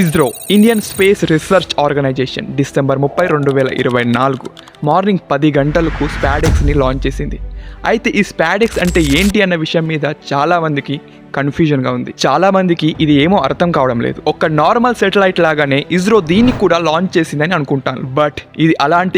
ISRO Indian space research organisation December 30, 2024 morning 10 గంటలకు స్పాడెక్స్ని launch చేసింది. అయితే ఈ స్పాడెక్స్ అంటే ఏంటి అన్న విషయం మీద చాలామందికి కన్ఫ్యూజన్గా ఉంది. చాలామందికి ఇది ఏమో అర్థం కావడం లేదు. ఒక నార్మల్ సెటిలైట్ లాగానే ఇస్రో దీన్ని కూడా లాంచ్ చేసిందని అనుకుంటాను. బట్ ఇది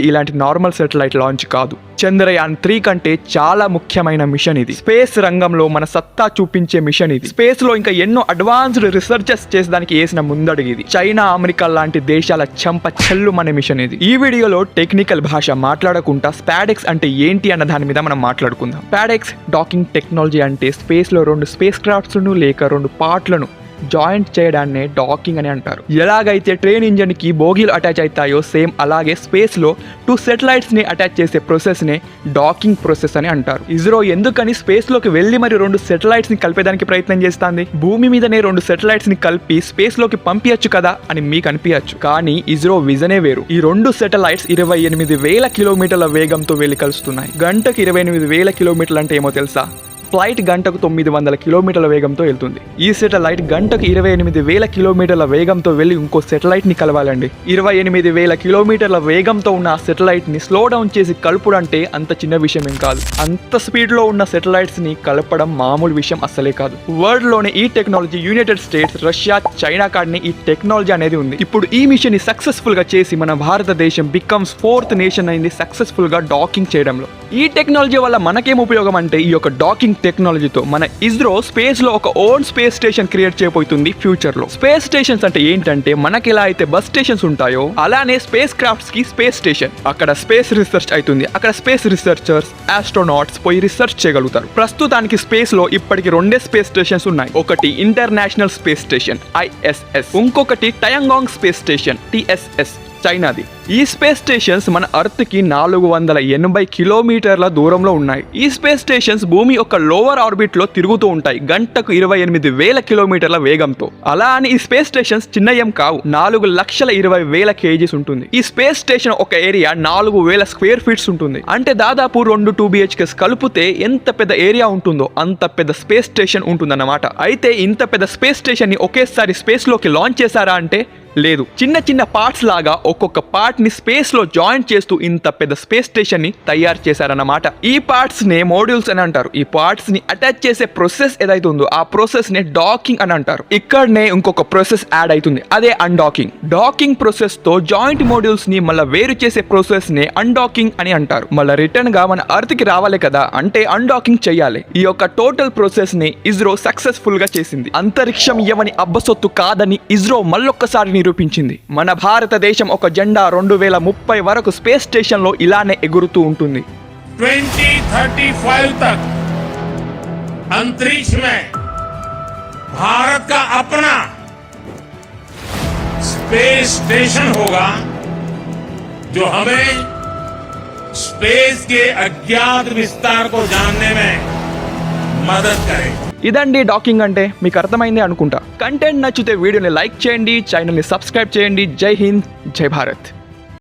ఇలాంటి నార్మల్ సెటిలైట్ లాంచ్ కాదు. చంద్రయాన్ 3 కంటే చాలా ముఖ్యమైన మిషన్ ఇది. స్పేస్ రంగంలో మన సత్తా చూపించే మిషన్ ఇది. స్పేస్ లో ఇంకా ఎన్నో అడ్వాన్స్డ్ రీసెర్చెస్ చేసేదానికి వేసిన ముందడుగు ఇది. చైనా, అమెరికా లాంటి దేశాల చెంప చెల్లుమనే మిషన్ ఇది. ఈ వీడియోలో టెక్నికల్ భాష మాట్లాడకుండా స్పాడెక్స్ అంటే ఏంటి అన్న దాని మీద మనం మాట్లాడుకుందాం. స్పాడెక్స్ డాకింగ్ టెక్నాలజీ అంటే స్పేస్ లో 2 స్పేస్ క్రాఫ్ట్స్ లేక 2 పార్ట్లను జాయింట్ చేయడాన్నే డాకింగ్ అని అంటారు. ఎలాగైతే ట్రైన్ ఇంజన్ కి బోగీలు అటాచ్ అవుతాయో సేమ్ అలాగే స్పేస్ లో 2 సెటిలైట్స్ ని అటాచ్ చేసే ప్రాసెస్ నే డాకింగ్ ప్రాసెస్ అని అంటారు. ఇస్రో ఎందుకని స్పేస్ లోకి వెళ్లి మరి 2 సెటిలైట్స్ ని కలిపేదానికి ప్రయత్నం చేస్తుంది? భూమి మీదనే 2 సెటిలైట్స్ ని కలిపి స్పేస్ లోకి పంపించచ్చు కదా అని మీకు అనిపించచ్చు. కానీ ఇస్రో విజనే వేరు. ఈ 2 సెటిలైట్స్ 28,000 కిలోమీటర్ల వేగంతో వెళ్లి కలుస్తున్నాయి. గంటకు 28,000 కిలోమీటర్లు అంటే ఏమో తెలుసా? ఫ్లైట్ గంటకు 900 కిలోమీటర్ల వేగంతో వెళ్తుంది. ఈ సెటిలైట్ గంటకు 28,000 కిలోమీటర్ల వేగంతో వెళ్ళి ఇంకో సెటిలైట్ ని కలవాలండి. 28,000 కిలోమీటర్ల వేగంతో ఉన్న ఆ సెటిలైట్ ని స్లో డౌన్ చేసి కలుపుడంటే అంత చిన్న విషయం ఏం కాదు. అంత స్పీడ్ లో ఉన్న సెటిలైట్స్ ని కలపడం మామూలు విషయం అస్సలే కాదు. వరల్డ్ లోనే ఈ technology United States, Russia, China కాడనే ఈ టెక్నాలజీ అనేది ఉంది. ఇప్పుడు ఈ మిషన్ ని సక్సెస్ఫుల్ గా చేసి మన భారతదేశం బికమ్స్ 4th నేషన్ అయింది సక్సెస్ఫుల్ గా డాకింగ్ చేయడంలో. ఈ టెక్నాలజీ వల్ల మనకేం ఉపయోగం అంటే ఈ యొక్క డాకింగ్ టెక్నాలజీతో మన ఇస్రో స్పేస్ లో ఒక ఓన్ స్పేస్ స్టేషన్ క్రియేట్ చేయబోతుంది ఫ్యూచర్ లో. స్పేస్ స్టేషన్స్ అంటే ఏంటంటే మనకి ఎలా అయితే బస్ స్టేషన్స్ ఉంటాయో అలానే స్పేస్ క్రాఫ్ట్స్ కి స్పేస్ స్టేషన్. అక్కడ స్పేస్ రీసెర్చ్ అవుతుంది. అక్కడ స్పేస్ రీసెర్చర్స్, ఆస్ట్రోనాట్స్ పోయి రీసెర్చ్ చేయగలుగుతారు. ప్రస్తుతానికి స్పేస్ లో ఇప్పటికి 2 స్పేస్ స్టేషన్స్ ఉన్నాయి. ఒకటి ఇంటర్నేషనల్ స్పేస్ స్టేషన్ ISS, ఇంకొకటి టయాంగాంగ్ స్పేస్ స్టేషన్ TSS, చైనాది. ఈ స్పేస్ స్టేషన్స్ మన అర్త్ కి 480 కిలోమీటర్ల దూరంలో ఉన్నాయి. ఈ స్పేస్ స్టేషన్స్ భూమి యొక్క లోవర్ ఆర్బిట్ లో తిరుగుతూ ఉంటాయి గంటకు 28,000 కిలోమీటర్ల వేగంతో. అలా అని ఈ స్పేస్ స్టేషన్స్ చిన్నయం కావు. 4,20,000 kgs ఉంటుంది. ఈ స్పేస్ స్టేషన్ ఒక ఏరియా 4,000 స్క్వేర్ ఫీట్స్ ఉంటుంది. అంటే దాదాపు 2 BHKs కలిపితే ఎంత పెద్ద ఏరియా ఉంటుందో అంత పెద్ద స్పేస్ స్టేషన్ ఉంటుందన్నమాట. అయితే ఇంత పెద్ద స్పేస్ స్టేషన్ ని ఒకేసారి స్పేస్ లోకి లాంచ్ చేశారా అంటే లేదు. చిన్న చిన్న పార్ట్స్ లాగా ఒక్కొక్క పార్ట్ ని స్పేస్ లో జాయింట్ చేస్తూ ఇంత పెద్ద స్పేస్ స్టేషన్ ని తయారు చేశారన్నమాట. ఈ పార్ట్స్ నే మోడ్యూల్స్ అని అంటారు. ఈ పార్ట్స్ ని అటాచ్ చేసే ప్రాసెస్ ఏదైతే ఉందో ఆ ప్రాసెస్ నే డాకింగ్ అని అంటారు. ఇక్కడనే ఇంకొక ప్రాసెస్ యాడ్ అవుతుంది, అదే అన్డాకింగ్. డాకింగ్ ప్రాసెస్ తో జాయింట్ మోడ్యూల్స్ ని మళ్ళీ వేరు చేసే ప్రాసెస్ నే అన్డాకింగ్ అని అంటారు. మళ్ళీ రిటర్న్ గా మన అర్త్ కి రావాలి కదా, అంటే అన్డాకింగ్ చేయాలి. ఈ యొక్క టోటల్ ప్రాసెస్ ని ఇస్రో సక్సెస్ఫుల్ గా చేసింది. అంతరిక్షం ఎవని అబ్బసొత్తు కాదని ఇస్రో మళ్ళొక్కసారి నిరూపించింది. మన భారతదేశం ఒక జెండా 2030 వరకు స్పేస్ స్టేషన్ లో ఇలానే ఎగురుతూ ఉంటుంది. 2035 तक अंतरिक्ष में भारत का अपना स्पेस स्टेशन होगा जो हमें स्पेस के अज्ञात विस्तार को जानने में मदद करेगा. ఇదండి డాకింగ్ అంటే. మీకు అర్థమైంది అనుకుంటా. కంటెంట్ నచ్చితే వీడియోని లైక్ చేయండి, ఛానల్ని సబ్స్క్రైబ్ చేయండి. జై హింద్, జై భారత్.